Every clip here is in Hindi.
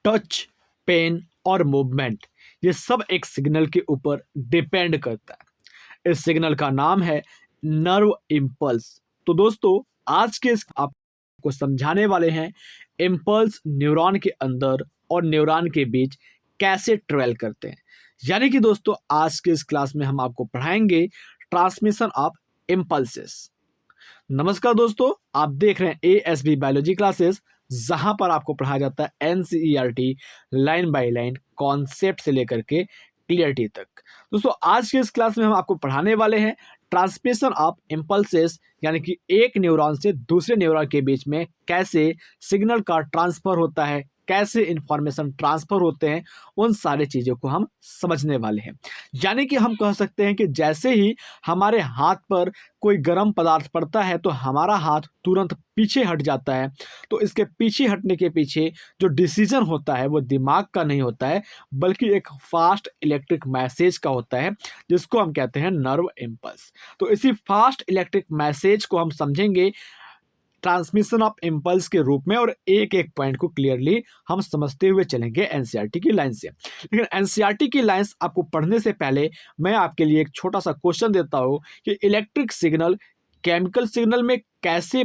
टच, पेन और मूवमेंट, ये सब एक सिग्नल के ऊपर डिपेंड करता है। इस सिग्नल का नाम है नर्व इम्पल्स। तो दोस्तों, आज के इस आपको समझाने वाले हैं इम्पल्स न्यूरॉन के अंदर और न्यूरॉन के बीच कैसे ट्रेवल करते हैं। यानी कि दोस्तों, आज के इस क्लास में हम आपको पढ़ाएंगे ट्रांसमिशन ऑफ इम्पल्सेस। नमस्कार दोस्तों, आप देख रहे हैं एएसबी बायोलॉजी क्लासेस, जहां पर आपको पढ़ाया जाता है NCERT line by line, concept से लेकर के क्लियरिटी तक। दोस्तों, आज के इस क्लास में हम आपको पढ़ाने वाले हैं ट्रांसमिशन ऑफ इम्पल्सेस, यानी कि एक न्यूरॉन से दूसरे न्यूरॉन के बीच में कैसे सिग्नल का ट्रांसफर होता है, कैसे इंफॉर्मेशन ट्रांसफर होते हैं, उन सारी चीज़ों को हम समझने वाले हैं। यानी कि हम कह सकते हैं कि जैसे ही हमारे हाथ पर कोई गर्म पदार्थ पड़ता है तो हमारा हाथ तुरंत पीछे हट जाता है। तो इसके पीछे हटने के पीछे जो डिसीजन होता है वो दिमाग का नहीं होता है, बल्कि एक फास्ट इलेक्ट्रिक मैसेज का होता है, जिसको हम कहते हैं नर्व इम्पल्स। तो इसी फास्ट इलेक्ट्रिक मैसेज को हम समझेंगे ट्रांसमिशन ऑफ इम्पल्स के रूप में, और एक एक पॉइंट को क्लियरली हम समझते हुए चलेंगे एनसीईआरटी की लाइन से। लेकिन एनसीईआरटी की लाइंस आपको पढ़ने से पहले मैं आपके लिए एक छोटा सा क्वेश्चन देता हूं कि इलेक्ट्रिक सिग्नल केमिकल सिग्नल में कैसे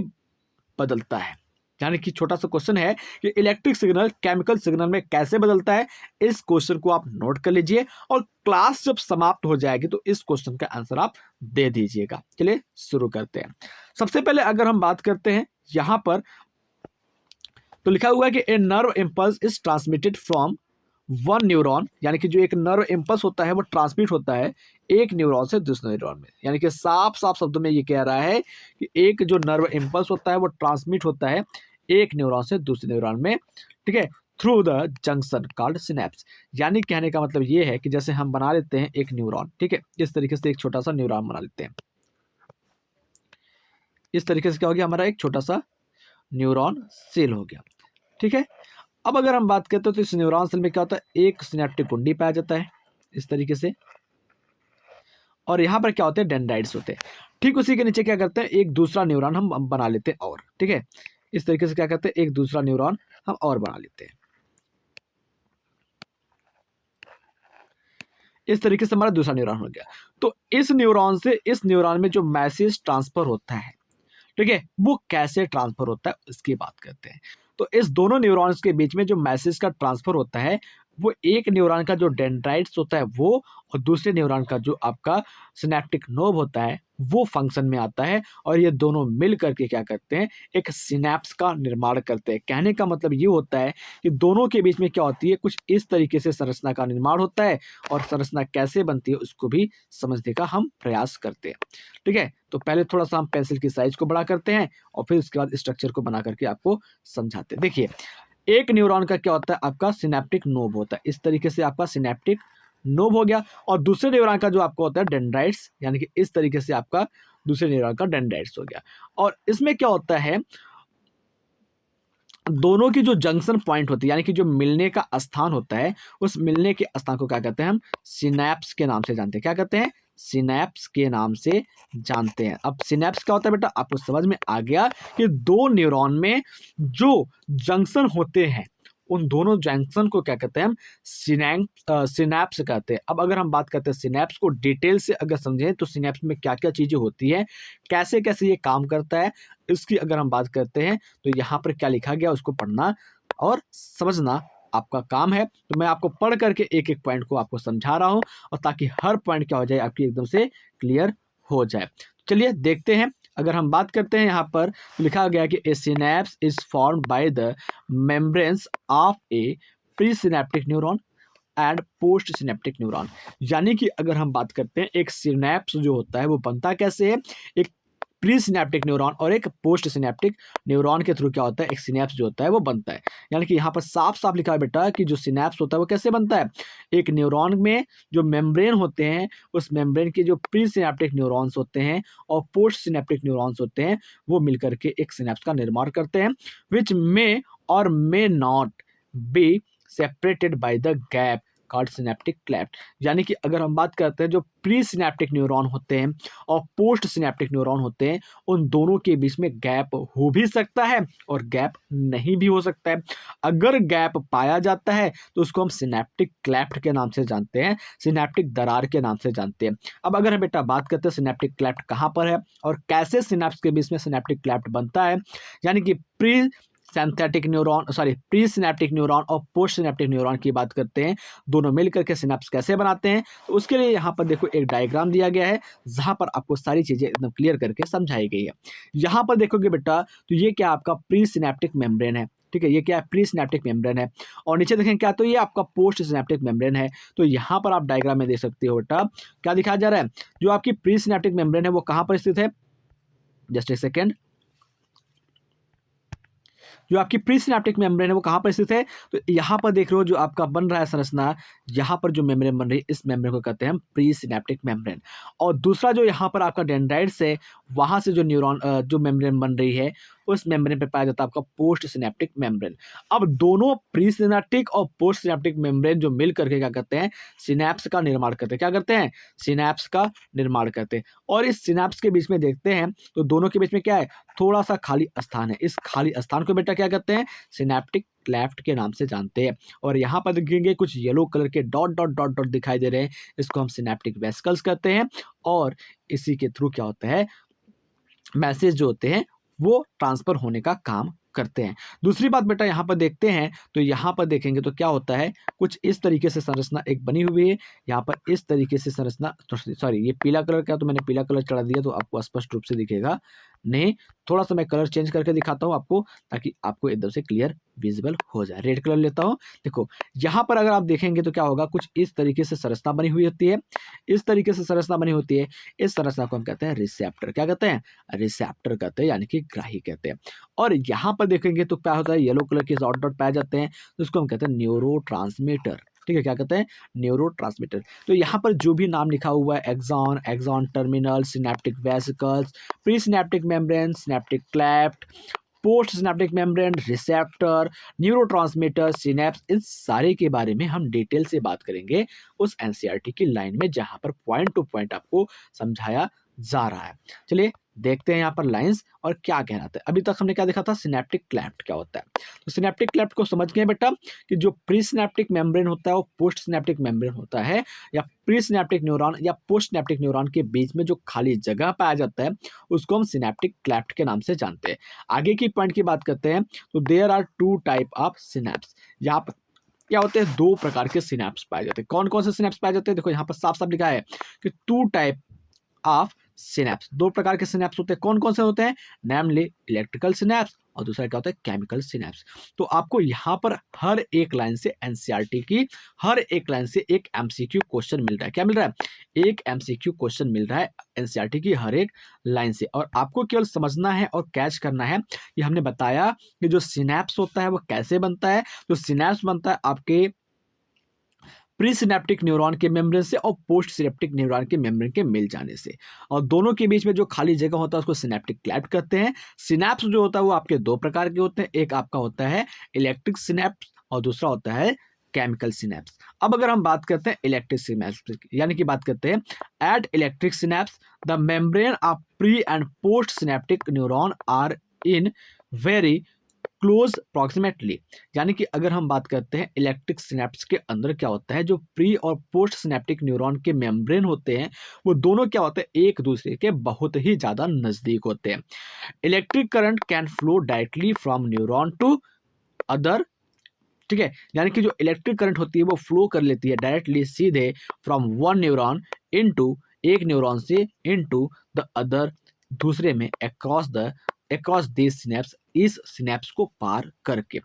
बदलता है। यानी कि छोटा सा क्वेश्चन है कि इलेक्ट्रिक सिग्नल केमिकल सिग्नल में कैसे बदलता है। इस क्वेश्चन को आप नोट कर लीजिए और क्लास जब समाप्त हो जाएगी तो इस क्वेश्चन का आंसर आप दे दीजिएगा। चलिए शुरू करते हैं। सबसे पहले अगर हम बात करते हैं यहां पर, तो लिखा हुआ है कि a nerve impulse is transmitted from one neuron, यानी कि जो एक नर्व इम्पल्स होता है वो ट्रांसमिट होता है एक न्यूरॉन से दूसरे न्यूरॉन में। यानी कि साफ साफ शब्दों में ये कह रहा है कि एक जो नर्व इम्पल्स होता है वो ट्रांसमिट होता है एक न्यूरॉन से दूसरे न्यूरॉन में, ठीक है, through the junction called synapse. यानी कहने का मतलब ये है कि जैसे हम बना लेते हैं एक न्यूरॉन, ठीक है, इस तरीके से एक छोटा सा न्यूरॉन बना लेते हैं। इस तरीके से क्या हो गया, हमारा एक छोटा सा न्यूरॉन सेल हो गया, ठीक है। अब अगर हम बात करते हैं तो इस न्यूरॉन सेल में क्या होता है, एक सिनेप्टिक कुंडी पाया जाता है इस तरीके से, और यहाँ पर क्या होते हैं, डेंड्राइट्स होते हैं। ठीक उसी के नीचे क्या करते हैं, एक दूसरा न्यूरॉन हम बना लेते हैं, और ठीक है, इस तरीके से क्या करते हैं, एक दूसरा न्यूरॉन हम और बना लेते हैं। इस तरीके से हमारा दूसरा न्यूरॉन हो गया। तो इस न्यूरॉन से इस न्यूरॉन में जो मैसेज ट्रांसफर होता है, ठीक है, वो कैसे ट्रांसफर होता है उसकी बात करते हैं। तो इस दोनों न्यूरॉन्स के बीच में जो मैसेज का ट्रांसफर होता है, वो एक न्यूरॉन का जो डेंड्राइट्स होता है वो, और दूसरे न्यूरॉन का जो आपका सिनेप्टिक नोब होता है वो फंक्शन में आता है, और ये दोनों मिल करके क्या करते हैं, एक सिनेप्स का निर्माण करते हैं। कहने का मतलब ये होता है कि दोनों के बीच में क्या होती है, कुछ इस तरीके से संरचना का निर्माण होता है, और संरचना कैसे बनती है उसको भी समझने का हम प्रयास करते हैं, ठीक है। तो पहले थोड़ा सा हम पेंसिल की साइज को बड़ा करते हैं और फिर उसके बाद स्ट्रक्चर को बना करके आपको समझाते हैं। देखिए, एक न्यूरॉन का क्या होता है, आपका सिनेप्टिक नोब होता है, इस तरीके से आपका सिनेप्टिक नोब हो गया, और दूसरे न्यूरॉन का जो आपका होता है डेंड्राइट्स, यानी कि इस तरीके से आपका दूसरे न्यूरॉन का डेंड्राइट्स हो गया। और इसमें क्या होता है, दोनों की जो जंक्शन पॉइंट होती है, यानी कि जो मिलने का स्थान होता है, उस मिलने के स्थान को क्या कहते हैं, हम सिनैप्स के नाम से जानते हैं। क्या कहते हैं, सिनैप्स के नाम से जानते हैं। अब सिनैप्स क्या होता है बेटा, आपको समझ में आ गया कि दो न्यूरॉन में जो जंक्शन होते हैं, उन दोनों जंक्शन को क्या कहते हैं, हम सिनैप्स कहते हैं। अब अगर हम बात करते हैं सिनैप्स को डिटेल से अगर समझें तो सिनैप्स में क्या क्या चीज़ें होती हैं, कैसे कैसे ये काम करता है, इसकी अगर हम बात करते हैं तो यहाँ पर क्या लिखा गया उसको पढ़ना और समझना आपका काम है। तो मैं आपको पढ़ करके एक एक पॉइंट को आपको समझा रहा हूँ, और ताकि हर पॉइंट क्या हो जाए, आपकी एकदम से क्लियर हो जाए। चलिए देखते हैं। अगर हम बात करते हैं यहाँ पर, तो लिखा गया कि a synapse is formed by the membranes of a presynaptic neuron and post synaptic neuron. यानी कि अगर हम बात करते हैं एक सिनेप्स जो होता है वो बनता कैसे है, एक प्री सिनेप्टिक न्यूरॉन और एक पोस्ट सिनेप्टिक न्यूरॉन के थ्रू क्या होता है, एक सिनेप्स जो होता है वो बनता है। यानी कि यहाँ पर साफ साफ लिखा है बेटा कि जो सिनेप्स होता है वो कैसे बनता है, एक न्यूरॉन में जो मेम्ब्रेन होते हैं, उस मेम्ब्रेन के जो प्री सिनेप्टिक न्यूरॉन्स होते हैं और पोस्ट सिनेप्टिक न्यूरॉन्स होते हैं, वो मिलकर के एक सिनेप्स का निर्माण करते हैं, विच मे और may not be separated by the gap called synaptic cleft. यानी कि अगर हम बात करते हैं जो प्री सिनेप्टिक न्यूरॉन होते हैं और पोस्ट सिनेप्टिक न्यूरॉन होते हैं, उन दोनों के बीच में गैप हो भी सकता है और गैप नहीं भी हो सकता है। अगर गैप पाया जाता है तो उसको हम सिनेप्टिक क्लेफ्ट के नाम से जानते हैं, सिनेप्टिक दरार के नाम से जानते हैं। अब अगर हम बेटा बात करते हैं सिनेप्टिक क्लेफ्ट कहाँ पर है और कैसे सिनेप्स के बीच में सिनेप्टिक क्लेफ्ट बनता है, यानी कि प्री सिनेप्टिक न्यूरॉन और पोस्ट सिनेप्टिक न्यूरॉन की बात करते हैं, दोनों मिलकर के सिनेप्स कैसे बनाते हैं, तो उसके लिए यहाँ पर देखो एक डायग्राम दिया गया है जहाँ पर आपको सारी चीजें एकदम क्लियर करके समझाई गई है। यहाँ पर देखोगे बेटा तो ये क्या आपका प्री सिनेप्टिक मेम्ब्रेन है, ठीक है, ये क्या है प्री सिनेप्टिक मेम्ब्रेन है। और नीचे देखें क्या, तो ये आपका पोस्ट सिनेप्टिक मेम्ब्रेन है। तो यहाँ पर आप डायग्राम में देख सकते हो बेटा क्या दिखाया जा रहा है, जो आपकी प्री सिनेप्टिक मेम्ब्रेन है वो कहाँ पर स्थित है, जस्ट ए सेकेंड, जो आपकी प्री सिनेप्टिक मेम्ब्रेन है वो कहाँ पर स्थित है, तो यहाँ पर देख रहे हो जो आपका बन रहा है संरचना, यहाँ पर जो मेम्ब्रेन बन रही है इस मेम्ब्रेन को कहते हैं हम प्री सिनेप्टिक मेम्ब्रेन। और दूसरा जो यहाँ पर आपका डेंड्राइट्स है, वहाँ से जो न्यूरॉन जो मेम्ब्रेन बन रही है उस मेम्ब्रेन पे पाया जाता है आपका पोस्ट सिनेप्टिक मेम्ब्रेन। अब दोनों प्री सिनेप्टिक और पोस्ट सिनेप्टिक मेम्ब्रेन जो मिल करके क्या करते हैं, सिनेप्स का निर्माण करते हैं। क्या करते हैं, सिनेप्स का निर्माण करते हैं। और इस सिनेप्स के बीच में देखते हैं तो दोनों के बीच में क्या है, थोड़ा सा खाली स्थान है। इस खाली स्थान को बेटा क्या कहते हैं, सिनेप्टिक क्लेफ्ट के नाम से जानते हैं। और यहाँ पर देखेंगे कुछ येलो कलर के डॉट डॉट डॉट डॉट दिखाई दे रहे हैं, इसको हम सिनेप्टिक वेसिकल्स कहते हैं। और इसी के थ्रू क्या होता है, मैसेज जो होते हैं वो ट्रांसफर होने का काम करते हैं। दूसरी बात बेटा यहाँ पर देखते हैं तो यहाँ पर देखेंगे तो क्या होता है, कुछ इस तरीके से संरचना एक बनी हुई है। यहाँ पर इस तरीके से संरचना, सॉरी ये पीला कलर का, तो मैंने पीला कलर चढ़ा दिया तो आपको स्पष्ट रूप से दिखेगा नहीं, थोड़ा सा मैं कलर चेंज करके दिखाता हूँ आपको ताकि आपको एकदम से क्लियर विजिबल हो जाए। रेड कलर लेता हूँ। देखो यहाँ पर अगर आप देखेंगे तो क्या होगा, कुछ इस तरीके से संरचना बनी हुई होती है, इस तरीके से संरचना बनी होती है। इस संरचना को हम कहते हैं रिसेप्टर। क्या कहते हैं, रिसेप्टर कहते हैं, यानी कि ग्राही कहते हैं। और यहाँ पर देखेंगे तो क्या होता है, येलो कलर के डॉट डॉट पाए जाते हैं, तो उसको हम कहते हैं न्यूरोट्रांसमीटर। ठीक है, क्या कहते हैं, न्यूरोट्रांसमीटर। तो यहाँ पर जो भी नाम लिखा हुआ है, axon, axon terminal, synaptic vesicles, presynaptic membrane, synaptic cleft, postsynaptic membrane, receptor, neurotransmitter, synapse, इन सारे के बारे में हम डिटेल से बात करेंगे उस एनसीईआरटी की लाइन में जहां पर पॉइंट टू पॉइंट आपको समझाया जा रहा है। चलिए देखते हैं यहाँ पर लाइंस और क्या कह रहा था। अभी तक हमने क्या देखा था, सिनेप्टिक क्लेफ्ट क्या होता है। तो सिनेप्टिक क्लेफ्ट को समझ गए बेटा कि जो प्री सिनेप्टिक मेम्ब्रेन होता है वो पोस्ट सिनेप्टिक मेम्ब्रेन होता है, या प्री सिनेप्टिक न्यूरॉन या पोस्ट सिनेप्टिक न्यूरॉन के बीच में जो खाली जगह पाया जाता है उसको हम सिनेप्टिक क्लेफ्ट के नाम से जानते हैं। आगे की पॉइंट की बात करते हैं तो there are two type of synapse. यहाँ पर क्या होते हैं, दो प्रकार के सिनेप्स पाए जाते हैं। कौन कौन से सिनेप्स पाए जाते हैं, देखो यहाँ पर साफ साफ लिखा है कि टू टाइप ऑफ सिनेप्स, दो प्रकार के सिनेप्स होते हैं। कौन कौन से होते हैं, नेमली इलेक्ट्रिकल सिनेप्स और दूसरा क्या होता है, केमिकल सिनेप्स। तो आपको यहाँ पर हर एक लाइन से एनसीईआरटी की हर एक लाइन से एक एमसीक्यू क्वेश्चन मिल रहा है। क्या मिल रहा है, एक एमसीक्यू क्वेश्चन मिल रहा है एनसीईआरटी की हर एक लाइन से। और आपको केवल समझना है और कैच करना है कि हमने बताया कि जो सिनेप्स होता है वो कैसे बनता है। तो सिनेप्स बनता है आपके प्री सिनेप्टिक न्यूरॉन के मेम्ब्रेन से और पोस्ट सिनेप्टिक न्यूरॉन के मेम्ब्रेन के मिल जाने से, और दोनों के बीच में जो खाली जगह होता है उसको सिनेप्टिक क्लेफ्ट कहते हैं। सिनेप्स जो होता है वो आपके दो प्रकार के होते हैं, एक आपका होता है इलेक्ट्रिक सिनेप्स और दूसरा होता है केमिकल सिनेप्स। अब अगर हम बात करते हैं इलेक्ट्रिक सिनेप्स, यानी कि बात करते हैं at electric synapse the membrane of pre and post synaptic neuron are in very close proximately. यानी कि अगर हम बात करते हैं इलेक्ट्रिक सिनेप्स के अंदर क्या होता है, जो प्री और पोस्ट सिनेप्टिक न्यूरॉन के मेम्ब्रेन होते हैं वो दोनों क्या होते हैं, एक दूसरे के बहुत ही ज्यादा नजदीक होते हैं। Electric current can flow directly from neuron to other. ठीक है, यानी कि जो इलेक्ट्रिक करंट होती है वो फ्लो कर लेती है डायरेक्टली सीधे फ्रॉम वन न्यूरॉन इनटू, एक न्यूरॉन से, इनटू द अदर, दूसरे में, अक्रॉस दिस सिनेप्स, इस सिनेप्स को पार करके।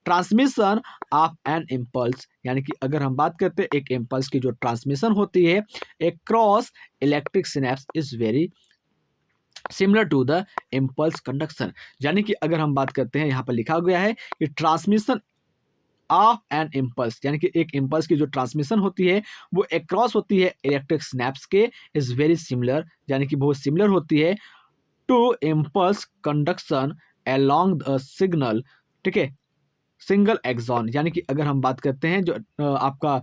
ट्रांसमिशन ऑफ एन इम्पल्स, यानी कि अगर हम बात करते हैं एक इम्पल्स की जो ट्रांसमिशन होती है across electric synapse is very similar to the impulse conduction. यानी कि अगर हम बात करते हैं, यहाँ पर लिखा गया है कि ट्रांसमिशन ऑफ एन इम्पल्स, यानी कि एक इम्पल्स की जो ट्रांसमिशन होती है वो अक्रॉस होती है इलेक्ट्रिक सिनेप्स के, इज वेरी सिमिलर, यानी कि बहुत सिमिलर होती है to impulse conduction along the signal. ठीक है, सिंगल एक्सॉन, यानी कि अगर हम बात करते हैं जो आपका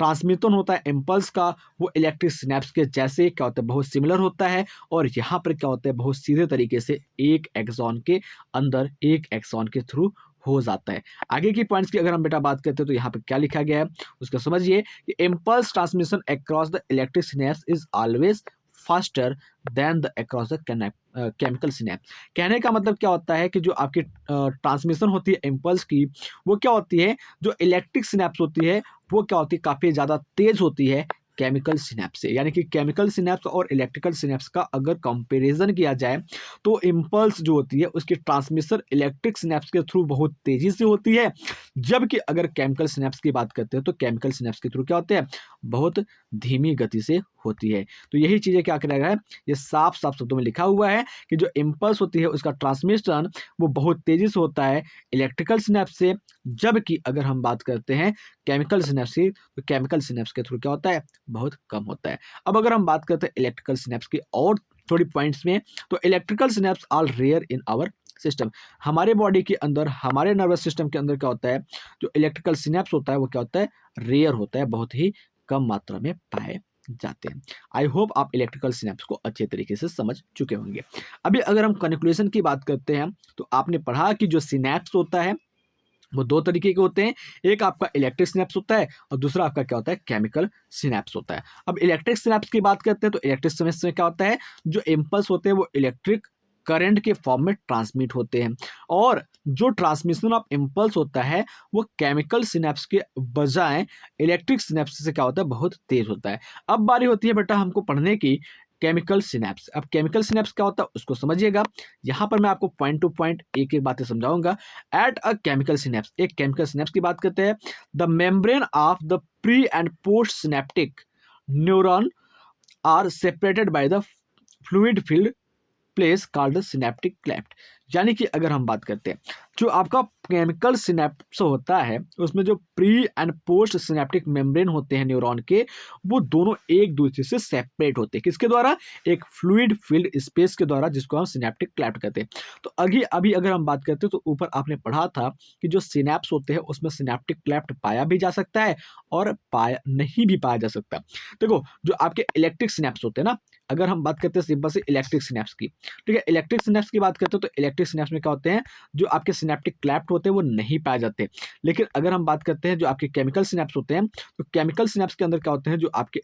ट्रांसमिशन होता है इम्पल्स का, वो इलेक्ट्रिक सिनेप्स के जैसे क्या होता है, बहुत सिमिलर होता है। और यहाँ पर क्या होता है, बहुत सीधे तरीके से एक एक्सॉन के अंदर एक एक्सॉन के थ्रू हो जाता है। आगे की पॉइंट्स की अगर हम बेटा बात करते हैं तो यहाँ पे क्या लिखा गया है उसको समझिए कि impulse transmission across the electric synapse is always faster than the across the chemical synapse. कहने का मतलब क्या होता है कि जो आपकी ट्रांसमिशन होती है इम्पल्स की, वो क्या होती है, जो इलेक्ट्रिक सिनेप्स होती है वो क्या होती है, काफ़ी ज़्यादा तेज होती है केमिकल सिनेप्स से। यानी कि केमिकल सिनेप्स और इलेक्ट्रिकल सिनेप्स का अगर कंपैरिजन किया जाए तो इम्पल्स जो होती है उसकी ट्रांसमिशन इलेक्ट्रिक सिनेप्स के थ्रू बहुत तेजी से होती है, जबकि अगर केमिकल सिनेप्स की बात करते हैं तो केमिकल सिनेप्स के थ्रू क्या होते हैं, बहुत धीमी गति से होती है। तो यही चीज़ें क्या करेगा है, ये साफ साफ शब्दों में लिखा हुआ है कि जो इम्पल्स होती है उसका ट्रांसमिशन वो बहुत तेजी से होता है इलेक्ट्रिकल सिनेप्स से, जबकि अगर हम बात करते हैं केमिकल सिनेप्स की तो केमिकल सिनेप्स के थ्रू क्या होता है, बहुत कम होता है। अब अगर हम बात करते हैं इलेक्ट्रिकल सिनेप्स की और थोड़ी पॉइंट्स में, तो electrical synapse are rare in our system. हमारे बॉडी के अंदर, हमारे नर्वस सिस्टम के अंदर क्या होता है, जो इलेक्ट्रिकल सिनेप्स होता है वो क्या होता है, रेयर होता है, बहुत ही कम मात्रा में पाए जाते हैं। आई होप आप इलेक्ट्रिकल सिनेप्स को अच्छे तरीके से समझ चुके होंगे। अभी अगर हम कंक्लूजन की बात करते हैं तो आपने पढ़ा कि जो सिनेप्स होता है वो दो तरीके के होते हैं, एक आपका इलेक्ट्रिक सिनेप्स होता है और दूसरा आपका क्या होता है, केमिकल सिनेप्स होता है। अब इलेक्ट्रिक सिनेप्स की बात करते हैं तो इलेक्ट्रिक सिनेप्स में क्या होता है, जो इम्पल्स होते हैं वो इलेक्ट्रिक करंट के फॉर्म में ट्रांसमिट होते हैं, और जो ट्रांसमिशन ऑफ इम्पल्स होता है वो केमिकल सिनेप्स के बजाय इलेक्ट्रिक सिनेप्स से क्या होता है, बहुत तेज होता है। अब बारी होती है बेटा हमको पढ़ने की केमिकल सिनेप्स। अब केमिकल सिनेप्स क्या होता है उसको समझिएगा। यहाँ पर मैं आपको पॉइंट टू पॉइंट एक एक बातें समझाऊंगा। एट अ केमिकल सिनेप्स, एक केमिकल सिनेप्स की बात करते हैं, the membrane of the pre and post synaptic neuron are separated by the fluid field place called synaptic cleft. यानी कि अगर हम बात करते हैं जो आपका केमिकल सिनेप्स होता है उसमें जो pre and post synaptic membrane होते हैं न्यूरॉन के, वो दोनों एक दूसरे से सेपरेट होते हैं। किसके द्वारा, एक फ्लूइड फील्ड स्पेस के द्वारा, जिसको हम सिनेप्टिक क्लेफ्ट कहते हैं। तो अभी अगर हम बात करते हैं तो ऊपर आपने पढ़ा था कि जो सिनेप्स होते हैं उसमें सिनेप्टिक क्लेफ्ट पाया भी जा सकता है और पाया नहीं भी पाया जा सकता। देखो जो आपके इलेक्ट्रिक सिनेप्स होते हैं ना, अगर हम बात करते हैं सिंपल से इलेक्ट्रिक सिनेप्स की, ठीक है, इलेक्ट्रिक सिनेप्स की बात करते हैं तो इलेक्ट्रिक सिनेप्स में क्या होते हैं, जो आपके सिनेप्टिक क्लेफ्ट होते हैं वो नहीं पाए जाते। लेकिन अगर हम बात करते हैं जो आपके केमिकल सिनेप्स होते हैं, तो केमिकल सिनेप्स के अंदर क्या होते हैं, जो आपके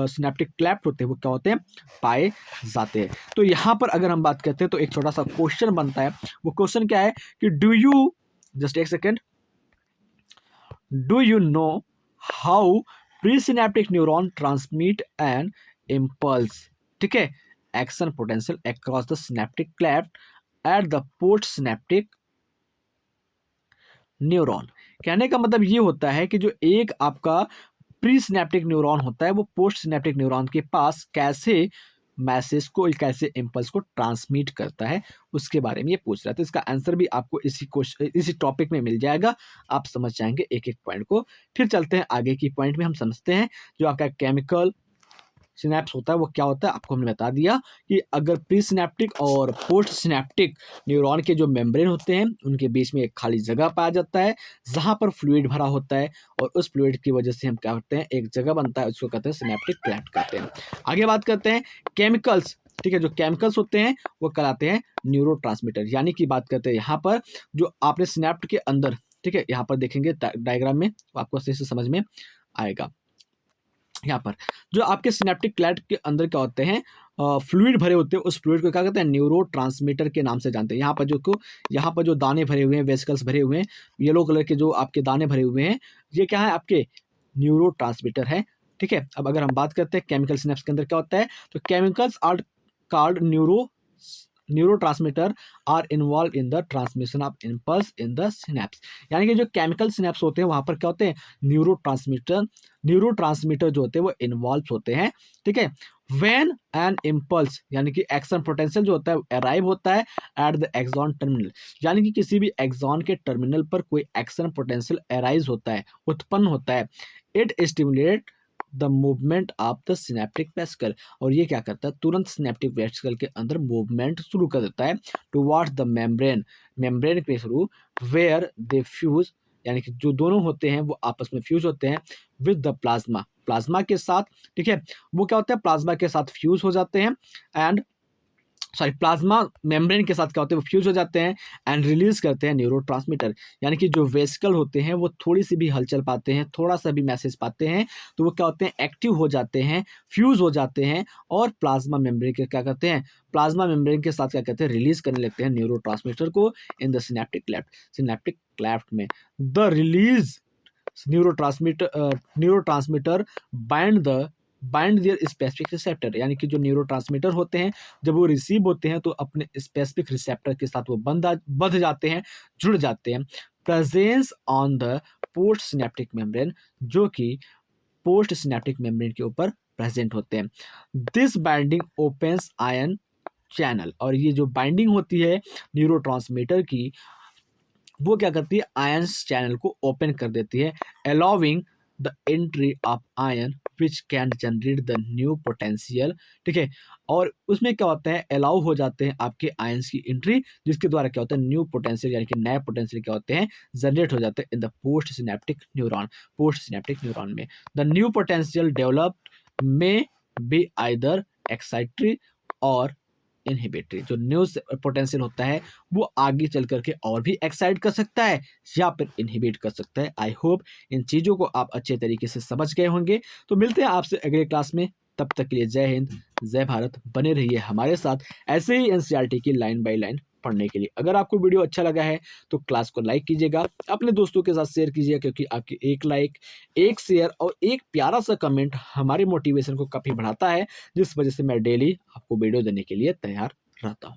सिनेप्टिक क्लेफ्ट होते हैं वो क्या होते हैं, पाए जाते हैं। तो यहाँ पर अगर हम बात करते हैं तो एक छोटा सा क्वेश्चन बनता है। वो क्वेश्चन क्या है कि डू यू, जस्ट एक second, do you know how presynaptic neuron transmit an impulse, ठीक है, action potential across the synaptic cleft at the post synaptic neuron. कहने का मतलब ये होता है कि जो एक आपका प्री सिनेप्टिक न्यूरॉन होता है वो पोस्ट सिनेप्टिक न्यूरॉन के पास कैसे मैसेज को, कैसे इम्पल्स को ट्रांसमिट करता है, उसके बारे में ये पूछ रहा था। इसका आंसर भी आपको इसी टॉपिक में मिल जाएगा, आप समझ जाएंगे एक एक पॉइंट को। फिर चलते हैं आगे की पॉइंट में, हम समझते हैं जो आपका केमिकल सिनेप्स होता है वो क्या होता है। आपको हमने बता दिया कि अगर प्री सिनेप्टिक और पोस्ट सिनेप्टिक न्यूरॉन के जो मेम्ब्रेन होते हैं उनके बीच में एक खाली जगह पाया जाता है जहां पर फ्लूइड भरा होता है, और उस फ्लूइड की वजह से हम क्या करते हैं, एक जगह बनता है, उसको कहते हैं सिनेप्टिक क्लेफ्ट कहते हैं। आगे बात करते हैं केमिकल्स, ठीक है, जो केमिकल्स होते हैं वो कहलाते हैं न्यूरोट्रांसमीटर। यानी कि बात करते हैं यहाँ पर जो आपने सिनेप्ट के अंदर, ठीक है, यहाँ पर देखेंगे डायग्राम में तो आपको सही से समझ में आएगा। यहाँ पर जो आपके सिनेप्टिक क्लेफ्ट के अंदर क्या होते हैं, फ्लूइड भरे होते हैं, उस फ्लूइड को क्या कहते हैं, न्यूरो ट्रांसमीटर के नाम से जानते हैं। यहाँ पर जो दाने भरे हुए हैं, वेसिकल्स भरे हुए हैं, येलो कलर के जो आपके दाने भरे हुए हैं, ये क्या है, आपके न्यूरो ट्रांसमीटर है, ठीक है। अब अगर हम बात करते हैं केमिकल सिनेप्स के अंदर क्या होता है, तो chemicals are called neurotransmitter are involve in the transmission of impulse in the synapse. यानी कि जो केमिकल सिनेप्स होते हैं वहाँ पर क्या होते हैं, न्यूरोट्रांसमीटर जो होते हैं वो इन्वॉल्व होते हैं, ठीक है। व्हेन एन इम्पल्स यानी कि एक्शन पोटेंशियल जो होता है अराइव होता है एट द एक्सॉन टर्मिनल, यानी कि किसी भी एक्सॉन के टर्मिनल पर कोई एक्शन पोटेंशियल अराइज होता है, उत्पन्न होता है, it stimulate the movement of the synaptic vesicle, और ये क्या करता है, तुरंत सिनेप्टिक वेसिकल के अंदर मूवमेंट शुरू कर देता है टुवर्ड्स द मेम्ब्रेन के थ्रू वेयर दे फ्यूज यानी कि जो दोनों होते हैं वो आपस में फ्यूज होते हैं विद द प्लाज्मा, प्लाज्मा के साथ, ठीक है। वो क्या होता है, प्लाज्मा के साथ फ्यूज हो जाते हैं एंड सॉरी प्लाज्मा मेम्ब्रेन के साथ क्या होते हैं, वो फ्यूज हो जाते हैं एंड रिलीज करते हैं न्यूरोट्रांसमीटर। यानी कि जो वेसिकल होते हैं वो थोड़ी सी भी हलचल पाते हैं, थोड़ा सा भी मैसेज पाते हैं, तो वो क्या होते हैं, एक्टिव हो जाते हैं, फ्यूज हो जाते हैं और प्लाज्मा मेम्ब्रेन के क्या करते हैं, प्लाज्मा मेम्ब्रेन के साथ क्या कहते हैं, रिलीज करने लगते हैं न्यूरोट्रांसमीटर को इन द सिनेप्टिक क्लेफ्ट में। The release neurotransmitter bind the bind there specific receptor, यानी कि जो न्यूरोट्रांसमीटर होते हैं जब वो रिसीव होते हैं तो अपने स्पेसिफिक रिसेप्टर के साथ वो बंध जाते हैं, जुड़ जाते हैं। Presence on the post synaptic membrane, जो कि पोस्ट सिनेप्टिक मेम्ब्रेन के ऊपर प्रेजेंट होते हैं। This binding opens ion channel, और ये जो बाइंडिंग होती है न्यूरोट्रांसमीटर की, वो क्या करती है, आयंस चैनल को ओपन कर देती है, allowing the entry of ion which can generate the new potential, ठीक है। और उसमें क्या होता है, अलाउ हो जाते हैं आपके आयंस की एंट्री, जिसके द्वारा क्या होता है, न्यू पोटेंशियल यानी कि नए पोटेंशियल क्या होते हैं, जनरेट हो जाते हैं in the post synaptic neuron में। द न्यू पोटेंशियल डेवलप्ड में बी आइदर एक्साइटरी और इनहिबिटरी। जो न्यूज पोटेंशियल होता है वो आगे चल करके और भी एक्साइट कर सकता है या फिर इनहिबिट कर सकता है। आई होप इन चीज़ों को आप अच्छे तरीके से समझ गए होंगे। तो मिलते हैं आपसे अगले क्लास में, तब तक के लिए जय हिंद, जय भारत। बने रहिए हमारे साथ ऐसे ही एनसीईआरटी की लाइन बाय लाइन पढ़ने के लिए। अगर आपको वीडियो अच्छा लगा है तो क्लास को लाइक कीजिएगा, अपने दोस्तों के साथ शेयर कीजिएगा, क्योंकि आपकी एक लाइक, एक शेयर और एक प्यारा सा कमेंट हमारे मोटिवेशन को काफ़ी बढ़ाता है, जिस वजह से मैं डेली आपको वीडियो देने के लिए तैयार रहता हूँ।